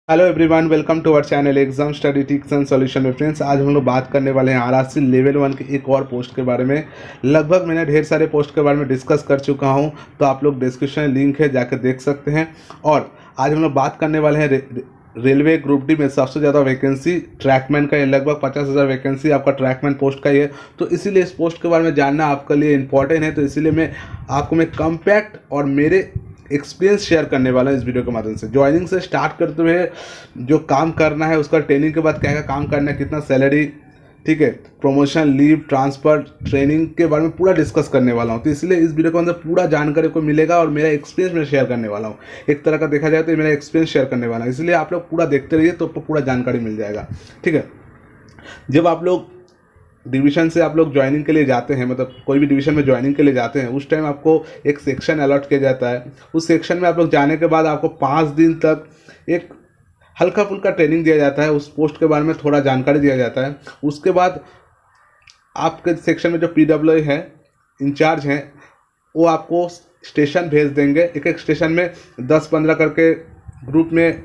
Hello everyone, welcome to our channel exam study tips and solution में। Friends, आज हम लोग बात करने वाले हैं आरआरसी लेवल 1 की एक और पोस्ट के बारे में। लगभग मैंने ढेर सारे पोस्ट के बारे में डिस्कस कर चुका हूं, तो आप लोग डिस्क्रिप्शन लिंक है, जाकर देख सकते हैं। और आज हम लोग बात करने वाले हैं रेलवे ग्रुप डी में सबसे ज़्यादा वैकेंसी ट्रैकमैन का है। लगभग 50,000 वैकेंसी आपका ट्रैकमैन पोस्ट का ही है। तो इसीलिए इस पोस्ट के बारे में जानना आपके लिए इंपॉर्टेंट है। तो इसीलिए मैं कॉम्पैक्ट और मेरे एक्सपीरियंस शेयर करने वाला है इस वीडियो के माध्यम से। ज्वाइनिंग से स्टार्ट करते हुए जो काम करना है, उसका ट्रेनिंग के बाद क्या क्या काम करना है, कितना सैलरी, ठीक है, प्रमोशन, लीव, ट्रांसफ़र, ट्रेनिंग के बारे में पूरा डिस्कस करने वाला हूँ। तो इसलिए इस वीडियो के अंदर पूरा जानकारी को मिलेगा और मेरा एक्सपीरियंस मैं शेयर करने वाला हूँ। एक तरह का देखा जाए तो मेरा एक्सपीरियंस शेयर करने वाला है, इसलिए आप लोग पूरा देखते रहिए तो आपको पूरा जानकारी मिल जाएगा। ठीक है, जब आप लोग डिवीज़न से आप लोग ज्वाइनिंग के लिए जाते हैं, मतलब कोई भी डिवीज़न में ज्वाइनिंग के लिए जाते हैं, उस टाइम आपको एक सेक्शन अलॉट किया जाता है। उस सेक्शन में आप लोग जाने के बाद आपको 5 दिन तक एक हल्का फुल्का ट्रेनिंग दिया जाता है, उस पोस्ट के बारे में थोड़ा जानकारी दिया जाता है। उसके बाद आपके सेक्शन में जो PWI है, इंचार्ज हैं, वो आपको स्टेशन भेज देंगे। एक एक स्टेशन में 10-15 करके ग्रुप में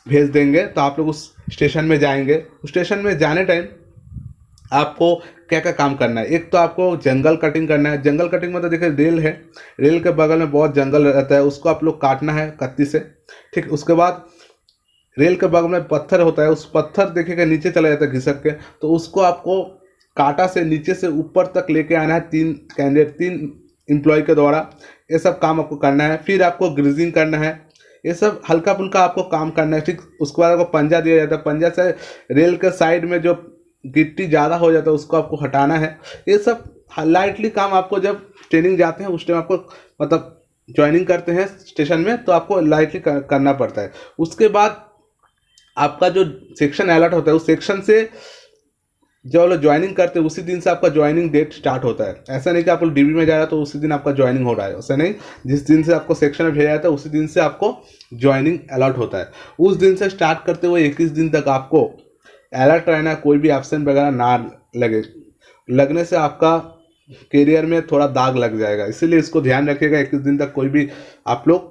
भेज देंगे। तो आप लोग उस स्टेशन में जाएंगे। उस स्टेशन में जाने टाइम आपको क्या क्या काम करना है। एक तो आपको जंगल कटिंग करना है। जंगल कटिंग मतलब देखिए, रेल है, रेल के बगल में बहुत जंगल रहता है, उसको आप लोग काटना है कत्ती से। ठीक, उसके बाद रेल के बगल में पत्थर होता है, उस पत्थर देखिएगा नीचे चला जाता है घिसक के, तो उसको आपको काटा से नीचे से ऊपर तक लेके आना है 3 एम्प्लॉय के द्वारा। ये सब काम आपको करना है। फिर आपको ग्रीजिंग करना है। ये सब हल्का फुल्का आपको काम करना है। ठीक, उसके बाद आपको पंजा दिया जाता है। पंजा से रेल के साइड में जो गिट्टी ज़्यादा हो जाता है उसको आपको हटाना है। ये सब लाइटली काम आपको जब ट्रेनिंग जाते हैं उस टाइम आपको, मतलब ज्वाइनिंग करते हैं स्टेशन में, तो आपको लाइटली करना पड़ता है। उसके बाद आपका जो सेक्शन अलर्ट होता है, उस सेक्शन से जब लोग ज्वाइनिंग करते हैं उसी दिन से आपका ज्वाइनिंग डेट स्टार्ट होता है। ऐसा नहीं कि आप लोग DB में जा रहा है तो उसी दिन आपका ज्वाइनिंग हो रहा है, ऐसा नहीं। जिस दिन से आपको सेक्शन में भेजा जाता है उसी दिन से आपको ज्वाइनिंग अलर्ट होता है। उस दिन से स्टार्ट करते हुए 21 दिन तक आपको अलर्ट रहना, कोई भी एब्सेंट वगैरह ना लगे। लगने से आपका करियर में थोड़ा दाग लग जाएगा, इसीलिए इसको ध्यान रखिएगा। 21 दिन तक कोई भी आप लोग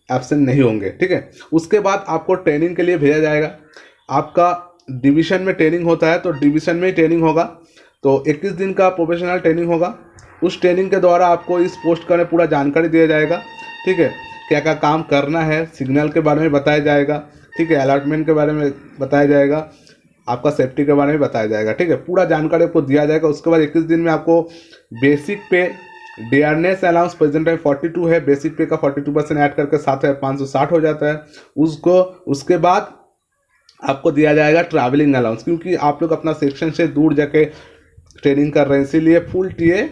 एब्सेंट नहीं होंगे। ठीक है, उसके बाद आपको ट्रेनिंग के लिए भेजा जाएगा। आपका डिवीज़न में ट्रेनिंग होता है तो डिवीज़न में ही ट्रेनिंग होगा। तो 21 दिन का प्रोफेशनल ट्रेनिंग होगा। उस ट्रेनिंग के द्वारा आपको इस पोस्ट का पूरा जानकारी दिया जाएगा। ठीक है, क्या क्या काम करना है, सिग्नल के बारे में बताया जाएगा। ठीक है, अलॉटमेंट के बारे में बताया जाएगा, आपका सेफ्टी के बारे में बताया जाएगा। ठीक है, पूरा जानकारी आपको दिया जाएगा। उसके बाद 21 दिन में आपको बेसिक पे, डियरनेस अलाउंस प्रेजेंट टाइम 42 है, बेसिक पे का 42% ऐड करके 7,560 हो जाता है उसको। उसके बाद आपको दिया जाएगा ट्रैवलिंग अलाउंस, क्योंकि आप लोग अपना सेक्शन से दूर जाके ट्रेनिंग कर रहे हैं, इसीलिए फुल TA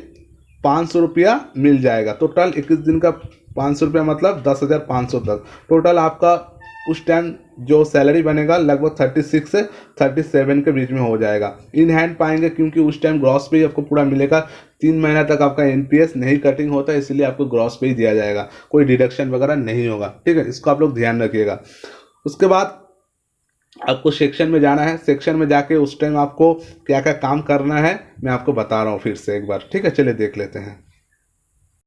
500 रुपया मिल जाएगा। टोटल 21 दिन का 500 रुपया, मतलब 10,500 तक टोटल आपका उस टाइम जो सैलरी बनेगा लगभग 36 से 37 के बीच में हो जाएगा। इन हैंड पाएंगे, क्योंकि उस टाइम ग्रॉस पे ही आपको पूरा मिलेगा। 3 महीना तक आपका NPS नहीं कटिंग होता है, इसलिए आपको ग्रॉस पे ही दिया जाएगा, कोई डिडक्शन वगैरह नहीं होगा। ठीक है, इसको आप लोग ध्यान रखिएगा। उसके बाद आपको सेक्शन में जाना है। सेक्शन में जाके उस टाइम आपको क्या क्या काम करना है मैं आपको बता रहा हूँ फिर से एक बार। ठीक है, चलिए देख लेते हैं।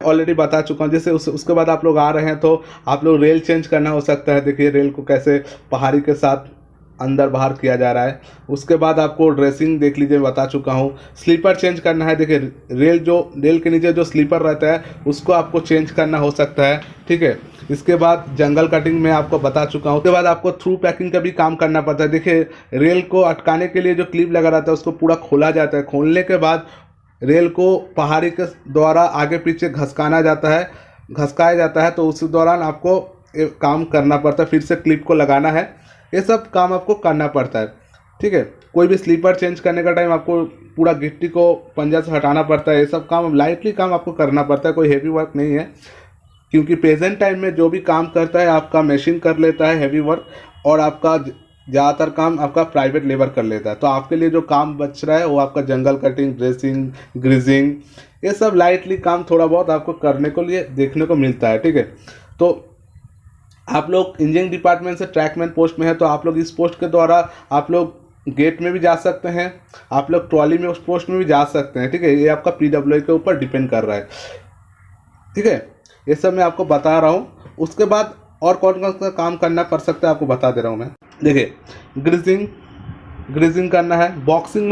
ऑलरेडी बता चुका हूँ। जैसे उसके बाद आप लोग आ रहे हैं तो आप लोग रेल चेंज करना हो सकता है। देखिए, रेल को कैसे पहाड़ी के साथ अंदर बाहर किया जा रहा है। उसके बाद आपको ड्रेसिंग देख लीजिए, बता चुका हूँ। स्लीपर चेंज करना है। देखिए, रेल के नीचे जो स्लीपर रहता है उसको आपको चेंज करना हो सकता है। ठीक है, इसके बाद जंगल कटिंग में आपको बता चुका हूँ। उसके बाद आपको थ्रू पैकिंग का भी काम करना पड़ता है। देखिए, रेल को अटकाने के लिए जो क्लिप लगा रहता है उसको पूरा खोला जाता है। खोलने के बाद रेल को पहाड़ी के द्वारा आगे पीछे घसकाया जाता है। तो उस दौरान आपको एक काम करना पड़ता है, फिर से क्लिप को लगाना है। ये सब काम आपको करना पड़ता है। ठीक है, कोई भी स्लीपर चेंज करने का टाइम आपको पूरा गिट्टी को पंजा से हटाना पड़ता है। ये सब काम लाइटली काम आपको करना पड़ता है, कोई हेवी वर्क नहीं है, क्योंकि प्रेजेंट टाइम में जो भी काम करता है आपका मशीन कर लेता है हेवी वर्क, और आपका ज़्यादातर काम आपका प्राइवेट लेबर कर लेता है। तो आपके लिए जो काम बच रहा है वो आपका जंगल कटिंग, ड्रेसिंग, ग्रीजिंग, ये सब लाइटली काम थोड़ा बहुत आपको करने को लिए देखने को मिलता है। ठीक है, तो आप लोग इंजीनियरिंग डिपार्टमेंट से ट्रैकमैन पोस्ट में है, तो आप लोग इस पोस्ट के द्वारा आप लोग गेट में भी जा सकते हैं, आप लोग ट्रॉली में उस पोस्ट में भी जा सकते हैं। ठीक है, ये आपका PWI के ऊपर डिपेंड कर रहा है। ठीक है, ये सब मैं आपको बता रहा हूँ। उसके बाद और कौन कौन सा काम करना पड़ सकता है आपको बता दे रहा हूँ मैं। देखिए, ग्रीजिंग करना है। बॉक्सिंग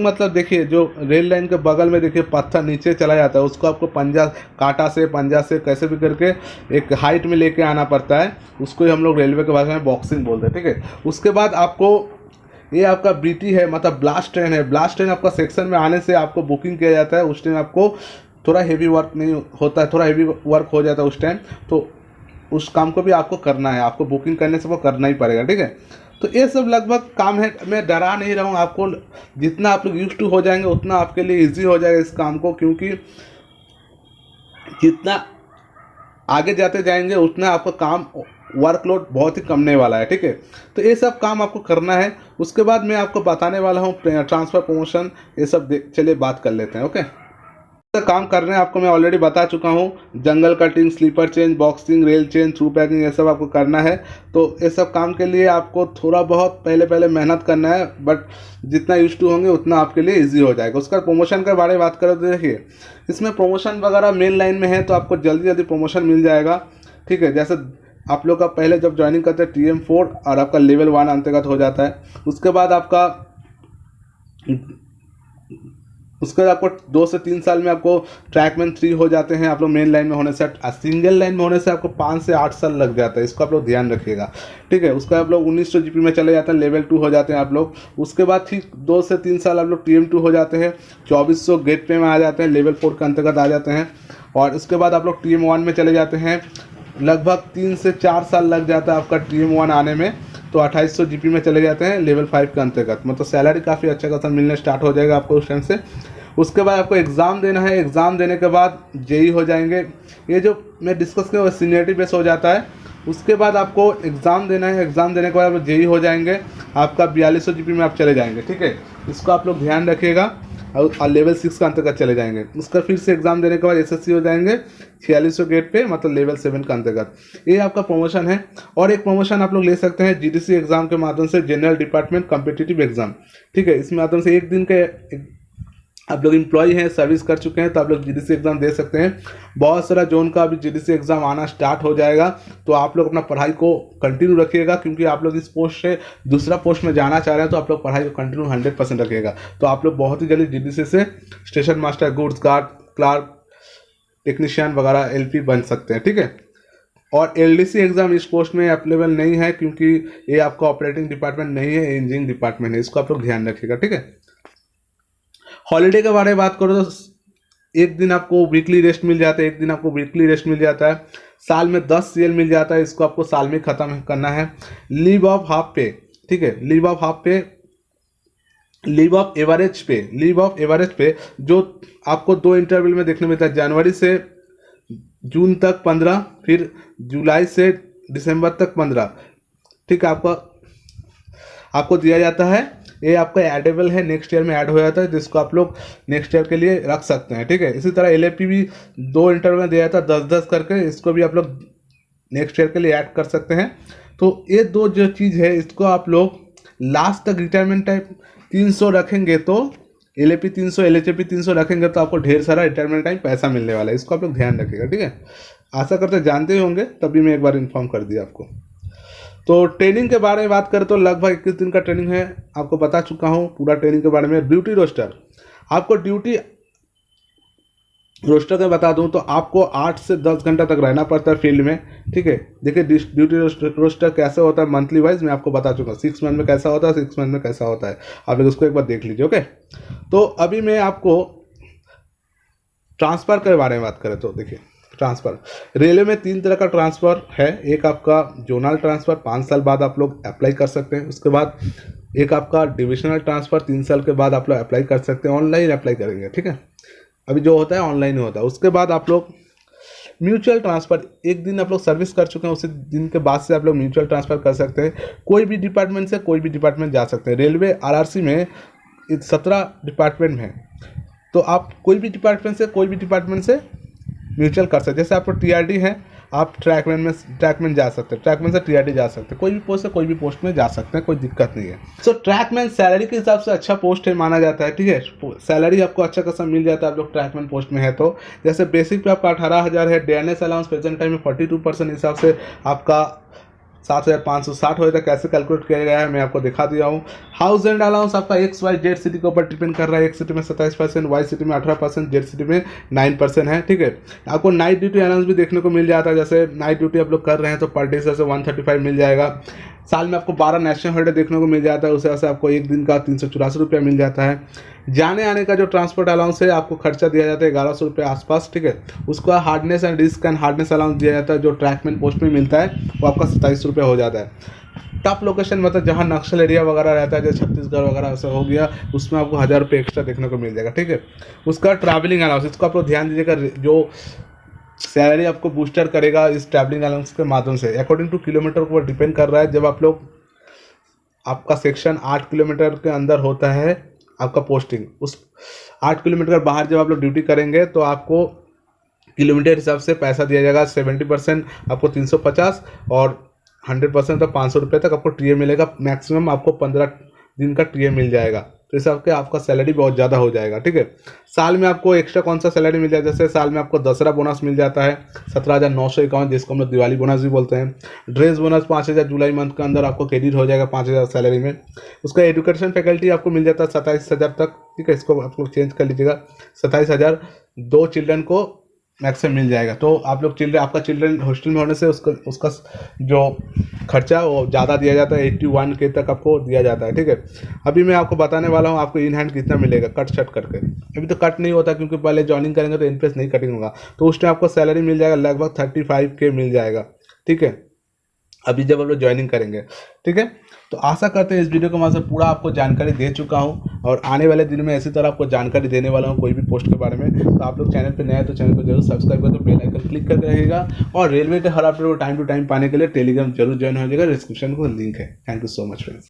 मतलब देखिए जो रेल लाइन के बगल में देखिए पत्थर नीचे चला जाता है, उसको आपको पंजा से कैसे भी करके एक हाइट में लेके आना पड़ता है, उसको ही हम लोग रेलवे के भाषा में बॉक्सिंग बोलते हैं, ठीक है। उसके बाद आपको ये आपका बीटी है, मतलब ब्लास्ट ट्रेन है। ब्लास्ट ट्रेन आपका सेक्शन में आने से आपको बुकिंग किया जाता है, उस टाइम आपको थोड़ा हेवी वर्क नहीं होता है, थोड़ा हेवी वर्क हो जाता है उस टाइम, तो उस काम को भी आपको करना है, आपको बुकिंग करने से वो करना ही पड़ेगा, ठीक है। तो ये सब लगभग काम है, मैं डरा नहीं रहा हूँ आपको, जितना आप लोग यूज टू हो जाएंगे उतना आपके लिए इजी हो जाएगा इस काम को, क्योंकि जितना आगे जाते जाएंगे उतना आपका काम वर्कलोड बहुत ही कमने वाला है, ठीक है। तो ये सब काम आपको करना है। उसके बाद मैं आपको बताने वाला हूँ ट्रांसफ़र, प्रमोशन, ये सब चलिए बात कर लेते हैं, ओके। काम करने आपको मैं ऑलरेडी बता चुका हूँ, जंगल cutting, sleeper change, boxing, rail change, through packing, ये सब आपको करना है। तो ये सब काम के लिए आपको थोड़ा बहुत पहले मेहनत करना है, बट जितना यूज टू होंगे उतना आपके लिए इजी हो जाएगा। उसका प्रमोशन के बारे में बात करें तो देखिए, इसमें प्रमोशन वगैरह मेन लाइन में है तो आपको जल्दी प्रमोशन मिल जाएगा, ठीक है। जैसे आप लोग का पहले जब ज्वाइनिंग करते हैं TM4 और आपका लेवल 1 अंतर्गत हो जाता है, उसके बाद आपको 2 से 3 साल में आपको ट्रैकमैन 3 हो जाते हैं आप लोग मेन लाइन में होने से। सिंगल लाइन में होने से आपको 5 से 8 साल लग जाता है, इसको आप लोग ध्यान रखिएगा, ठीक है। उसका आप लोग 1900 GP में चले जाते हैं, लेवल 2 हो जाते हैं आप लोग। उसके बाद ठीक 2 से 3 साल आप लोग TM2 हो जाते हैं, 2400 गेट पे में आ जाते हैं, लेवल 4 के अंतर्गत आ जाते हैं। और उसके बाद आप लोग TM1 में चले जाते हैं, लगभग 3 से 4 साल लग जाता है आपका TM1 आने में, तो 2800 GP में चले जाते हैं लेवल 5 के अंतर्गत। मतलब सैलरी काफ़ी अच्छा खासा मिलने स्टार्ट हो जाएगा आपको उस टाइम से। उसके बाद आपको एग्ज़ाम देना है, एग्ज़ाम देने के बाद JEE हो जाएंगे। ये जो मैं डिस्कस किया वो सीनियरिटी बेस हो जाता है। उसके बाद आपको एग्ज़ाम देना है, एग्ज़ाम देने के बाद आप JEE हो जाएंगे, आपका 4200 GP में आप चले जाएंगे, ठीक है। इसको आप लोग ध्यान रखिएगा, और लेवल 6 का अंतर्गत चले जाएंगे। उसका फिर से एग्ज़ाम देने के बाद SSC हो जाएंगे 4600 गेट पे, मतलब लेवल 7 का अंतर्गत। ये आपका प्रमोशन है। और एक प्रमोशन आप लोग ले सकते हैं GDC एग्ज़ाम के माध्यम से, जनरल डिपार्टमेंट कॉम्पिटिटिव एग्ज़ाम, ठीक है। इस माध्यम से एक दिन के आप लोग एम्प्लॉय हैं, सर्विस कर चुके हैं, तो आप लोग GDC एग्ज़ाम दे सकते हैं। बहुत सारा जोन का अभी GDC एग्ज़ाम आना स्टार्ट हो जाएगा, तो आप लोग अपना पढ़ाई को कंटिन्यू रखिएगा, क्योंकि आप लोग इस पोस्ट से दूसरा पोस्ट में जाना चाह रहे हैं, तो आप लोग पढ़ाई को कंटिन्यू 100% रखिएगा। तो आप लोग बहुत ही जल्दी GDC से station master, goods guard, clerk, technician वगैरह LP बन सकते हैं, ठीक है। और LDC एग्ज़ाम इस पोस्ट में अवेलेबल नहीं है, क्योंकि ये आपका ऑपरेटिंग डिपार्टमेंट नहीं है, इंजीनियरिंग डिपार्टमेंट है, इसको आप लोग ध्यान रखिएगा, ठीक है। हॉलीडे के बारे में बात करो तो एक दिन आपको वीकली रेस्ट मिल जाता है, साल में 10 CL मिल जाता है, इसको आपको साल में ख़त्म करना है। लीव ऑफ हाफ पे, ठीक है, लीव ऑफ एवरेज पे जो आपको 2 इंटरवल में देखने मिलता है, जनवरी से जून तक 15, फिर जुलाई से दिसंबर तक 15, ठीक है। आपको दिया जाता है, ये आपका एडेबल है, नेक्स्ट ईयर में ऐड हो जाता है, जिसको आप लोग नेक्स्ट ईयर के लिए रख सकते हैं, ठीक है। इसी तरह LAP भी 2 इंटरवल में दिया जाता है 10-10 करके, इसको भी आप लोग नेक्स्ट ईयर के लिए ऐड कर सकते हैं। तो ये 2 जो चीज़ है, इसको आप लोग लास्ट तक रिटायरमेंट टाइम 300 रखेंगे, तो LAP 300, LHAP 300 रखेंगे तो आपको ढेर सारा रिटायरमेंट टाइम पैसा मिलने वाला है, इसको आप लोग ध्यान रखिएगा, ठीक है। आशा करते जानते ही होंगे, तभी मैं एक बार इन्फॉर्म कर दिया आपको। तो ट्रेनिंग के बारे में बात करें तो लगभग 21 दिन का ट्रेनिंग है, आपको बता चुका हूँ पूरा ट्रेनिंग के बारे में। ड्यूटी रोस्टर, आपको ड्यूटी रोस्टर का बता दूं तो आपको 8 से 10 घंटा तक रहना पड़ता है फील्ड में, ठीक है। देखिए ड्यूटी रोस्टर कैसे होता है मंथली वाइज मैं आपको बता चुका हूँ, 6 मंथ में कैसा होता है, 6 मंथ में कैसा होता है, आप लोग उसको एक बार देख लीजिए, ओके। तो अभी मैं आपको ट्रांसफ़र के बारे में बात करें तो देखिए, ट्रांसफ़र रेलवे में 3 तरह का ट्रांसफ़र है। एक आपका जोनल ट्रांसफ़र 5 साल बाद आप लोग अप्लाई कर सकते हैं। उसके बाद एक आपका डिविजनल ट्रांसफ़र 3 साल के बाद आप लोग अप्लाई कर सकते हैं, ऑनलाइन अप्लाई करेंगे, ठीक है। अभी जो होता है ऑनलाइन ही होता है। उसके बाद आप लोग म्यूचुअल ट्रांसफ़र, एक दिन आप लोग सर्विस कर चुके हैं, उसी दिन के बाद से आप लोग म्यूचुअल ट्रांसफ़र कर सकते हैं। कोई भी डिपार्टमेंट से कोई भी डिपार्टमेंट जा सकते हैं। रेलवे RRC में 17 डिपार्टमेंट हैं, तो आप कोई भी डिपार्टमेंट से म्यूचुअल कर सकते हैं। जैसे आपको TRD है, आप ट्रैकमैन जा सकते हैं, ट्रैकमैन से टीआरडी जा सकते हैं, कोई भी पोस्ट से कोई भी पोस्ट में जा सकते हैं, कोई दिक्कत नहीं है। सो ट्रैकमैन सैलरी के हिसाब से अच्छा पोस्ट है माना जाता है, ठीक है। सैलरी आपको अच्छा खासा मिल जाता है आप लोग ट्रैकमैन पोस्ट में है तो। जैसे बेसिक पे आपका 18,000 है, डीएनएस अलाउंस प्रेजेंट टाइम में 42% हिसाब से आपका 7,560 हो जाता है। कैसे कैलकुलेट किया गया है मैं आपको दिखा दिया हूँ। हाउस रेंट अलाउंस आपका XYZ सिटी के ऊपर डिपेंड कर रहा है। एक सिटी में 27%, वाई सिटी में 18%, जेड सिटी में 9% है, ठीक है। आपको नाइट ड्यूटी अलाउंस भी देखने को मिल जाता है। जैसे नाइट ड्यूटी आप लोग कर रहे हैं तो पर डे से 135 मिल जाएगा। साल में आपको 12 नेशनल हॉलीडे देखने को मिल जाता है, उस वजह से आपको एक दिन का 384 रुपया मिल जाता है। जाने आने का जो ट्रांसपोर्ट अलाउंस है आपको खर्चा दिया जाता है 1100 रुपये आसपास, ठीक है। उसका hardness and risk and hardness allowance दिया जाता है जो ट्रैकमैन पोस्ट में मिलता है, वो आपका 27 रुपये हो जाता है। टॉप लोकेशन मतलब जहाँ नक्सल एरिया वगैरह रहता है, जैसे छत्तीसगढ़ वगैरह ऐसा हो गया, उसमें आपको 1000 रुपये एक्स्ट्रा देखने को मिल जाएगा, ठीक है। उसका ट्रैवलिंग अलाउंस, इसको आप लोग ध्यान दीजिएगा, जो सैलरी आपको बूस्टर करेगा इस ट्रैवलिंग अलाउंस के माध्यम से अकॉर्डिंग टू किलोमीटर के ऊपर डिपेंड कर रहा है। जब आप लोग आपका सेक्शन 8 किलोमीटर के अंदर होता है आपका पोस्टिंग, उस 8 किलोमीटर बाहर जब आप लोग ड्यूटी करेंगे तो आपको किलोमीटर हिसाब से पैसा दिया जाएगा। 70% आपको 350 और 100% तो 500 रुपये तक आपको टीए मिलेगा। मैक्सिमम आपको 15 दिन का टीए मिल जाएगा, तो इस हिसाब के आपका सैलरी बहुत ज़्यादा हो जाएगा, ठीक है। साल में आपको एक्स्ट्रा कौन सा सैलरी मिल जाएगा, जैसे साल में आपको दसरा बोनस मिल जाता है 17,951, जिसको हम लोग दिवाली बोनस भी बोलते हैं। ड्रेस बोनस 5,000 जुलाई मंथ के अंदर आपको क्रेडिट हो जाएगा 5,000 सैलरी में। उसका एजुकेशन फैकल्टी आपको मिल जाता है 27,000 तक, ठीक है। इसको आप लोग चेंज कर लीजिएगा, 27,000 2 चिल्ड्रन को मैक्सिमम मिल जाएगा। तो आप लोग आपका चिल्ड्रन हॉस्टल में होने से उसका जो खर्चा वो ज़्यादा दिया जाता है, 81K तक आपको दिया जाता है, ठीक है। अभी मैं आपको बताने वाला हूँ आपको इन हैंड कितना मिलेगा कट शट करके। अभी तो कट नहीं होता क्योंकि पहले ज्वाइनिंग करेंगे तो इनप्रेस नहीं कटिंग होगा, तो उस टाइम आपको सैलरी मिल जाएगा लगभग 35K मिल जाएगा, ठीक है, अभी जब आप लोग ज्वाइनिंग करेंगे, ठीक है। तो आशा करते हैं इस वीडियो को मैं से पूरा आपको जानकारी दे चुका हूं और आने वाले दिन में इसी तरह आपको जानकारी देने वाला हूं कोई भी पोस्ट के बारे में। तो आप लोग चैनल पे नए हैं तो चैनल को जरूर सब्सक्राइब करके बेल आइकन क्लिक करके रहिएगा और रेलवे के हर अपडेट को टाइम टू टाइम पाने के लिए टेलीग्राम जरूर ज्वाइन हो जाएगा, डिस्क्रिप्शन में लिंक है। Thank you so much friends.